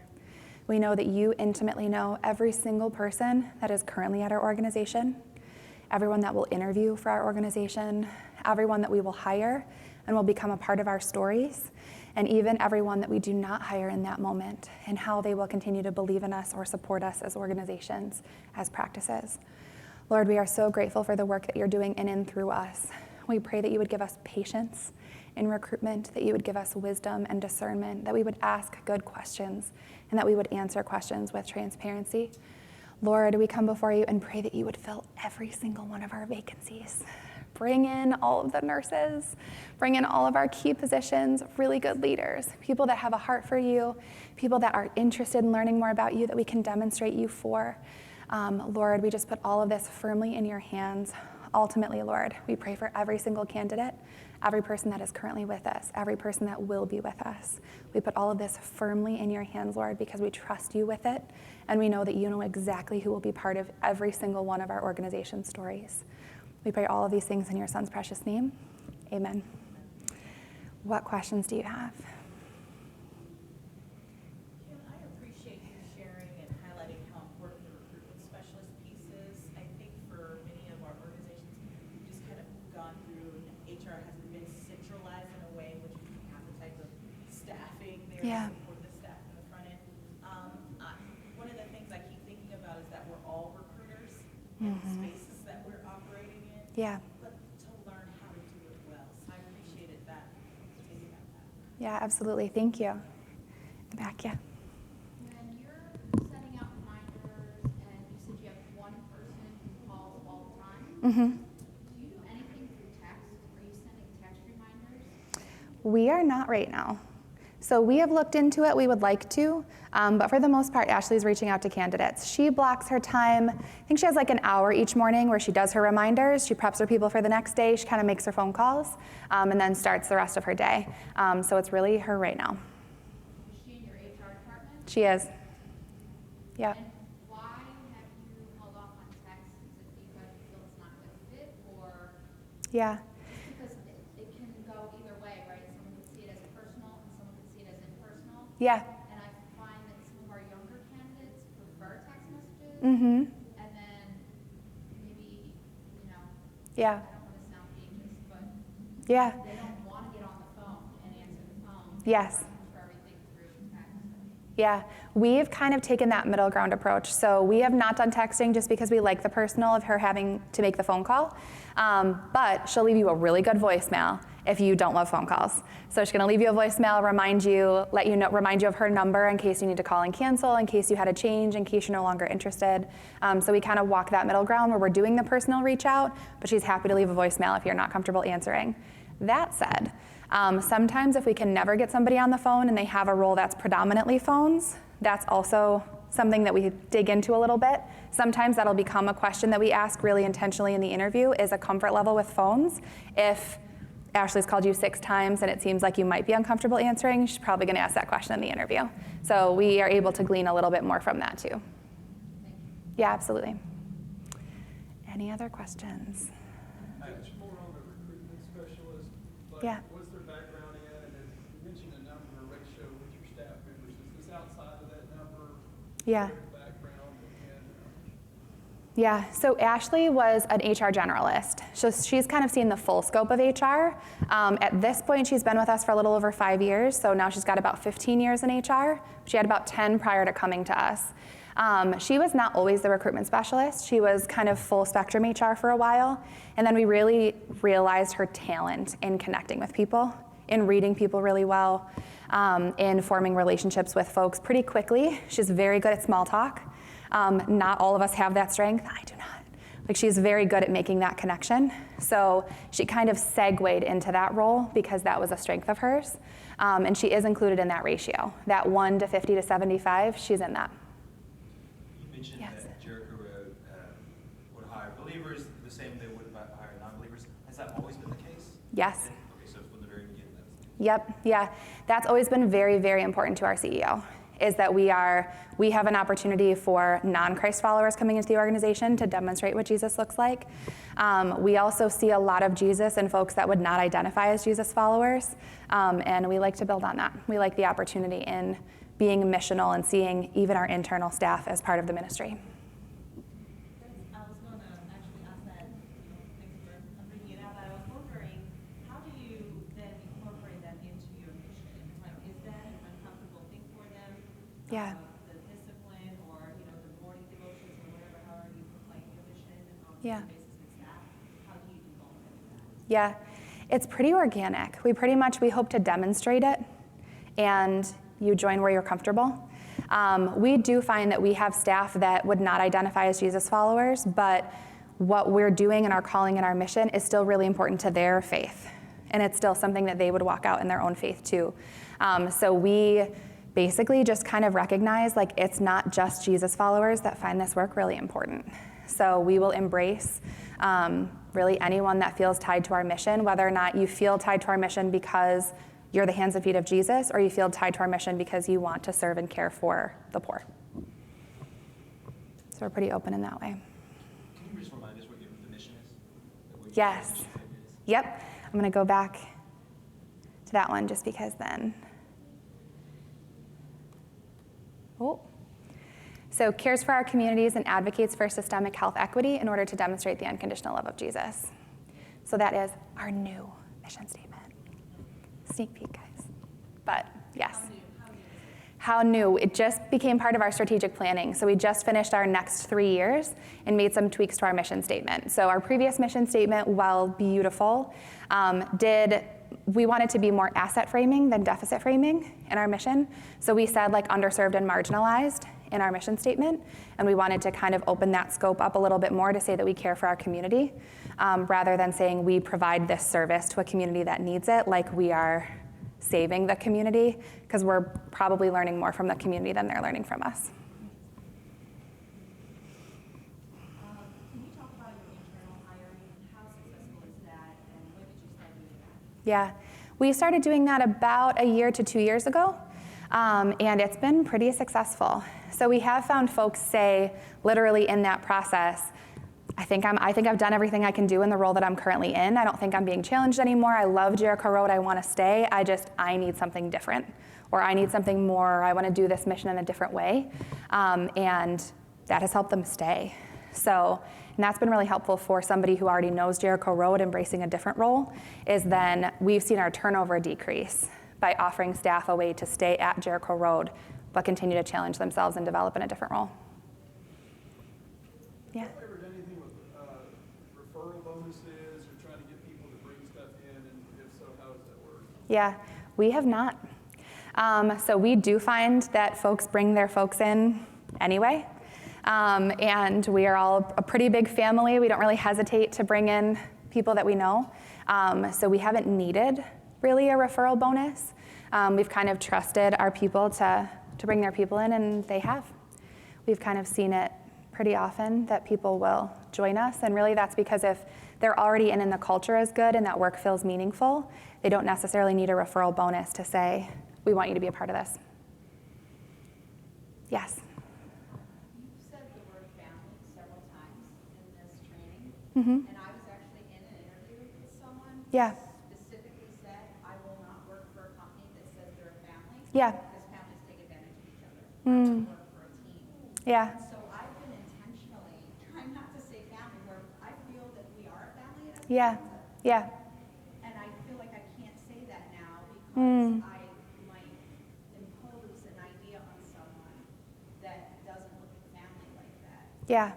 We know that you intimately know every single person that is currently at our organization, everyone that will interview for our organization, everyone that we will hire and will become a part of our stories, and even everyone that we do not hire in that moment, and how they will continue to believe in us or support us as organizations, as practices. Lord, we are so grateful for the work that you're doing in and through us. We pray that you would give us patience in recruitment, that you would give us wisdom and discernment, that we would ask good questions, and that we would answer questions with transparency. Lord, we come before you and pray that you would fill every single one of our vacancies. Bring in all of the nurses, bring in all of our key positions, really good leaders, people that have a heart for you, people that are interested in learning more about you, that we can demonstrate you for. Lord, we just put all of this firmly in your hands. Ultimately, Lord, we pray for every single candidate, every person that is currently with us, every person that will be with us. We put all of this firmly in your hands, Lord, because we trust you with it, and we know that you know exactly who will be part of every single one of our organization stories. We pray all of these things in your son's precious name. Amen. What questions do you have? Kim, I appreciate you sharing and highlighting how important the recruitment specialist piece is. I think for many of our organizations, we've just kind of gone through, and HR hasn't been centralized in a way in which we have the type of staffing there Yeah. to support the staff in the front end. One of the things I keep thinking about is that we're all recruiters in the spaces that we're operating in. Yeah. But to learn how to do it well. So I appreciated that, thinking about that. Yeah, absolutely. Thank you. Back, yeah. When you're sending out reminders and you said you have one person who calls all the time, do you do anything through text? Are you sending text reminders? We are not right now. So we have looked into it. We would like to. But for the most part, Ashley's reaching out to candidates. She blocks her time. I think she has like an hour each morning where she does her reminders. She preps her people for the next day. She kind of makes her phone calls and then starts the rest of her day. So it's really her right now. Is she in your HR department? She is. Yep. And why have you held off on text? Is it because you feel it's not a good fit, or Yeah. because it can go either way, right? Someone can see it as personal and someone can see it as impersonal. Yeah. And I find that some of our younger candidates prefer text messages. Mm-hmm. And then maybe, Yeah. I don't want to sound ageist, but Yeah. they don't want to get on the phone and answer the phone. Yes. They prefer everything through text. Yeah, we've kind of taken that middle ground approach. So we have not done texting just because we like the personal of her having to make the phone call. But she'll leave you a really good voicemail if you don't love phone calls. So she's gonna leave you a voicemail, remind you of her number in case you need to call and cancel, in case you had a change, in case you're no longer interested. So we kind of walk that middle ground where we're doing the personal reach out, but she's happy to leave a voicemail if you're not comfortable answering. That said, sometimes if we can never get somebody on the phone and they have a role that's predominantly phones, that's also something that we dig into a little bit. Sometimes that'll become a question that we ask really intentionally in the interview, is a comfort level with phones. If Ashley's called you 6 times and it seems like you might be uncomfortable answering, she's probably gonna ask that question in the interview. So we are able to glean a little bit more from that too. Yeah, absolutely. Any other questions? It's more on the recruitment specialist, like Yeah. what's their background in, and then you mentioned a number or ratio with your staff members. Is this outside of that number? Yeah. Their background and Yeah, so Ashley was an HR generalist. So she's kind of seen the full scope of HR. At this point, she's been with us for a little over 5 years, so now she's got about 15 years in HR. She had about 10 prior to coming to us. She was not always the recruitment specialist. She was kind of full spectrum HR for a while, and then we really realized her talent in connecting with people, in reading people really well, in forming relationships with folks pretty quickly. She's very good at small talk. Not all of us have that strength. I do not. Like she's very good at making that connection. So she kind of segued into that role because that was a strength of hers. And she is included in that ratio. That 1 to 50 to 75, she's in that. You mentioned Yes. that Jericho Road would hire believers the same they would hire non-believers. Has that always been the case? Yes. Okay, so from the very beginning. Yep, yeah. That's always been very, very important to our CEO, is that we have an opportunity for non-Christ followers coming into the organization to demonstrate what Jesus looks like. We also see a lot of Jesus in folks that would not identify as Jesus followers, and we like to build on that. We like the opportunity in being missional and seeing even our internal staff as part of the ministry. I was going to actually ask that, thanks for bringing it out. I was wondering, how do you then incorporate that into your mission? Like, is that an uncomfortable thing for them? Yeah. The discipline or, the morning devotions or whatever, however you proclaim your mission on a Yeah. daily basis with staff? How do you involve them in that? Yeah, it's pretty organic. We hope to demonstrate it, and you join where you're comfortable. We do find that we have staff that would not identify as Jesus followers, but what we're doing and our calling and our mission is still really important to their faith, and it's still something that they would walk out in their own faith too. So we basically just kind of recognize like it's not just Jesus followers that find this work really important. So we will embrace really anyone that feels tied to our mission, whether or not you feel tied to our mission because you're the hands and feet of Jesus, or you feel tied to our mission because you want to serve and care for the poor. So we're pretty open in that way. Can you just remind us what the mission is? What Yes. your mission is? Yep. I'm going to go back to that one just because then. Oh. So cares for our communities and advocates for systemic health equity in order to demonstrate the unconditional love of Jesus. So that is our new mission statement. Sneak peek, guys. But yes. How new? It just became part of our strategic planning. So we just finished our next 3 years and made some tweaks to our mission statement. So our previous mission statement, while beautiful, we wanted to be more asset framing than deficit framing in our mission. So we said like underserved and marginalized in our mission statement, and we wanted to kind of open that scope up a little bit more to say that we care for our community, rather than saying we provide this service to a community that needs it, like we are saving the community, because we're probably learning more from the community than they're learning from us. Can you talk about your internal hiring? How successful is that, and when did you start doing that? Yeah, we started doing that about a year to 2 years ago, and it's been pretty successful. So we have found folks say, literally in that process, I think I've done everything I can do in the role that I'm currently in. I don't think I'm being challenged anymore. I love Jericho Road. I want to stay. I need something different, or I need something more. I want to do this mission in a different way, and that has helped them stay. So, and that's been really helpful for somebody who already knows Jericho Road. Embracing a different role is then we've seen our turnover decrease by offering staff a way to stay at Jericho Road, but continue to challenge themselves and develop in a different role. Yeah. Have you ever done anything with referral bonuses or trying to get people to bring stuff in, and if so, how does that work? Yeah, we have not. So we do find that folks bring their folks in anyway. And we are all a pretty big family. We don't really hesitate to bring in people that we know. So we haven't needed really a referral bonus. We've kind of trusted our people to bring their people in, and they have. We've kind of seen it pretty often that people will join us, and really that's because if they're already in and the culture is good and that work feels meaningful, they don't necessarily need a referral bonus to say, we want you to be a part of this. Yes? You've said the word family several times in this training, Mm-hmm. and I was actually in an interview with someone Yeah. who specifically said, I will not work for a company that says they're a family. Yeah. Because families take advantage of each other. I Mm. will work for a team. Yeah. And so I've been intentionally trying not to say family, where I feel that we are a family at Yeah. Yeah. And I feel like I can't say that now because Mm. I might impose an idea on someone that doesn't look at family like that. Yeah.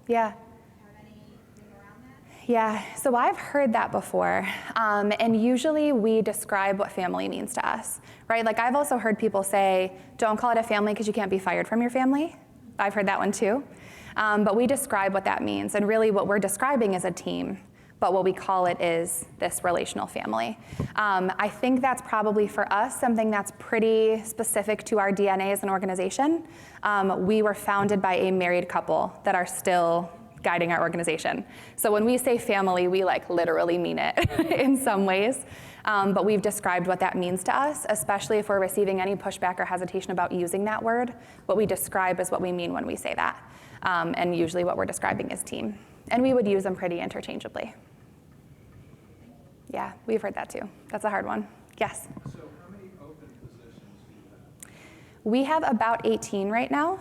Yeah. Have anything around that? Yeah, so I've heard that before, and usually we describe what family means to us, right? Like I've also heard people say, don't call it a family because you can't be fired from your family. I've heard that one too. But we describe what that means. And really what we're describing is a team, but what we call it is this relational family. I think that's probably for us something that's pretty specific to our DNA as an organization. We were founded by a married couple that are still guiding our organization. So when we say family, we like literally mean it in some ways. But we've described what that means to us, especially if we're receiving any pushback or hesitation about using that word. What we describe is what we mean when we say that. And usually what we're describing is team. And we would use them pretty interchangeably. Yeah, we've heard that too. That's a hard one. Yes? So how many open positions do you have? We have about 18 right now,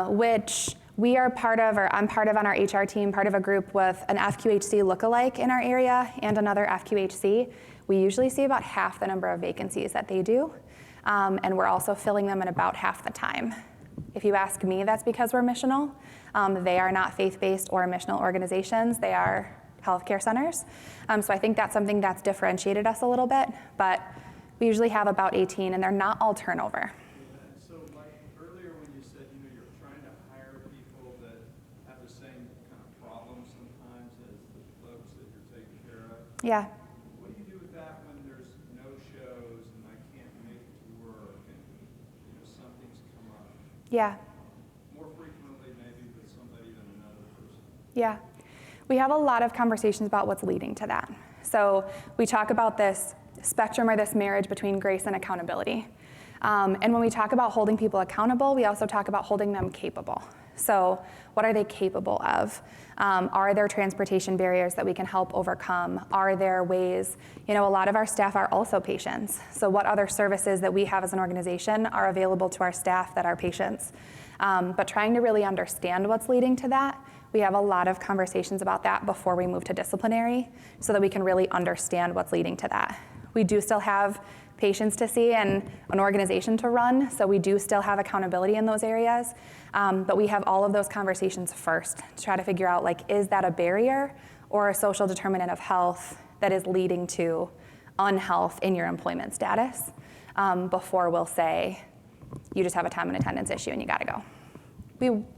which we are part of, or I'm part of on our HR team, part of a group with an FQHC lookalike in our area and another FQHC. We usually see about half the number of vacancies that they do, and we're also filling them in about half the time. If you ask me, that's because we're missional. They are not faith-based or missional organizations. They are healthcare centers. So I think that's something that's differentiated us a little bit, but we usually have about 18, and they're not all turnover. So like earlier when you said, you're trying to hire people that have the same kind of problems sometimes as the folks that you're taking care of. Yeah. What do you do with that when there's no shows and I can't make it to work and something's come up? Yeah. More frequently maybe with somebody than another person. Yeah. We have a lot of conversations about what's leading to that. So we talk about this spectrum or this marriage between grace and accountability. And when we talk about holding people accountable, we also talk about holding them capable. So what are they capable of? Are there transportation barriers that we can help overcome? Are there ways, a lot of our staff are also patients. So what other services that we have as an organization are available to our staff that are patients? But trying to really understand what's leading to that. We have a lot of conversations about that before we move to disciplinary so that we can really understand what's leading to that. We do still have patients to see and an organization to run, so we do still have accountability in those areas. But we have all of those conversations first to try to figure out, is that a barrier or a social determinant of health that is leading to unhealth in your employment status before we'll say, you just have a time and attendance issue and you gotta go.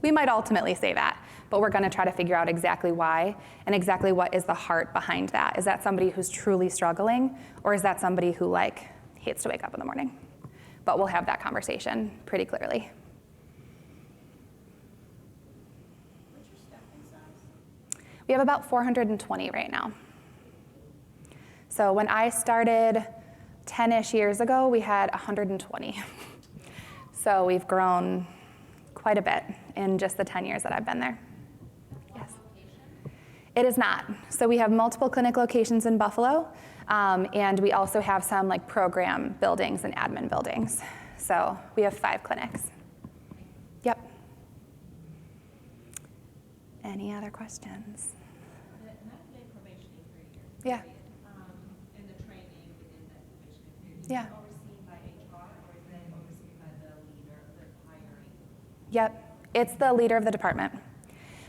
We might ultimately say that, but we're gonna try to figure out exactly why and exactly what is the heart behind that. Is that somebody who's truly struggling, or is that somebody who hates to wake up in the morning? But we'll have that conversation pretty clearly. What's your staffing size? We have about 420 right now. So when I started 10-ish years ago, we had 120. So we've grown quite a bit in just the 10 years that I've been there. Yes. It is not. So we have multiple clinic locations in Buffalo, and we also have some program buildings and admin buildings. So we have 5 clinics. Yep. Any other questions? The 90-day probationary period. Yeah. And the training within that probationary period. Yeah. Is it overseen by HR or is it overseen by the leader, the hiring? Yep. It's the leader of the department.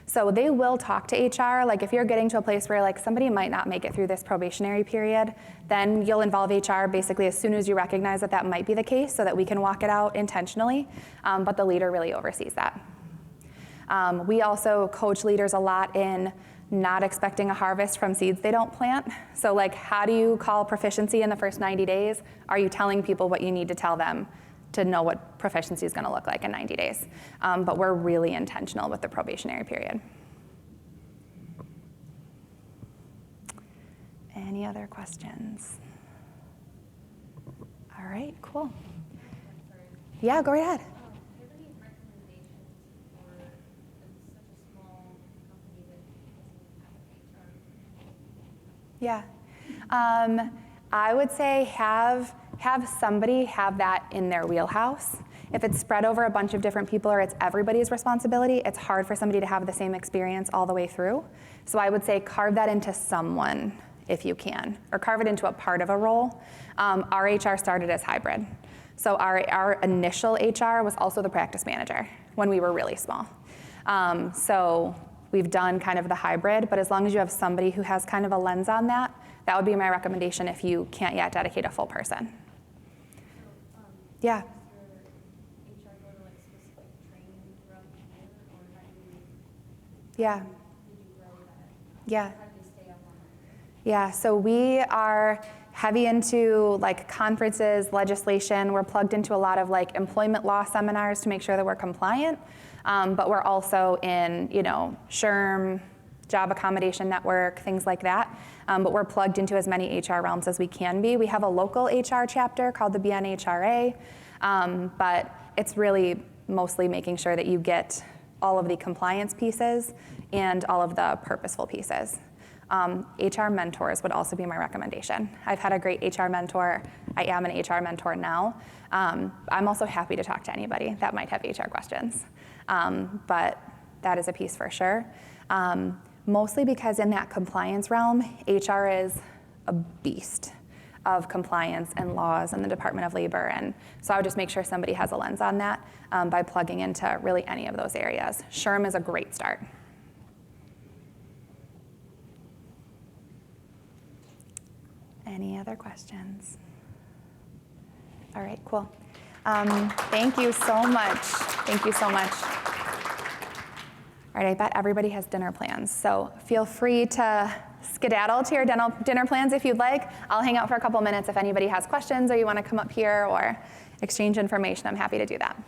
So they will talk to HR. If you're getting to a place where somebody might not make it through this probationary period, then you'll involve HR basically as soon as you recognize that that might be the case so that we can walk it out intentionally. But the leader really oversees that. We also coach leaders a lot in not expecting a harvest from seeds they don't plant. So how do you call proficiency in the first 90 days? Are you telling people what you need to tell them to know what proficiency is going to look like in 90 days? But we're really intentional with the probationary period. Any other questions? All right, cool. Yeah, go right ahead. Do you have any recommendations for such a small company that doesn't have an HR? Yeah. I would say have somebody have that in their wheelhouse. If it's spread over a bunch of different people or it's everybody's responsibility, it's hard for somebody to have the same experience all the way through. So I would say carve that into someone if you can, or carve it into a part of a role. Our HR started as hybrid. So our initial HR was also the practice manager when we were really small. So we've done kind of the hybrid, but as long as you have somebody who has kind of a lens on that, that would be my recommendation if you can't yet dedicate a full person. Yeah. Does your HR go to specific training throughout the year, or how do you Yeah. Did you grow that? Yeah. How did they stay up on it? Yeah, so we are heavy into like conferences, legislation. We're plugged into a lot of like employment law seminars to make sure that we're compliant. But we're also in, SHRM, job accommodation network, things like that. But we're plugged into as many HR realms as we can be. We have a local HR chapter called the BNHRA, but it's really mostly making sure that you get all of the compliance pieces and all of the purposeful pieces. HR mentors would also be my recommendation. I've had a great HR mentor. I am an HR mentor now. I'm also happy to talk to anybody that might have HR questions. But that is a piece for sure. Mostly because in that compliance realm, HR is a beast of compliance and laws in the Department of Labor. And so I would just make sure somebody has a lens on that by plugging into really any of those areas. SHRM is a great start. Any other questions? All right, cool. Thank you so much. Thank you so much. All right, I bet everybody has dinner plans, so feel free to skedaddle to your dinner plans if you'd like. I'll hang out for a couple minutes if anybody has questions or you want to come up here or exchange information. I'm happy to do that.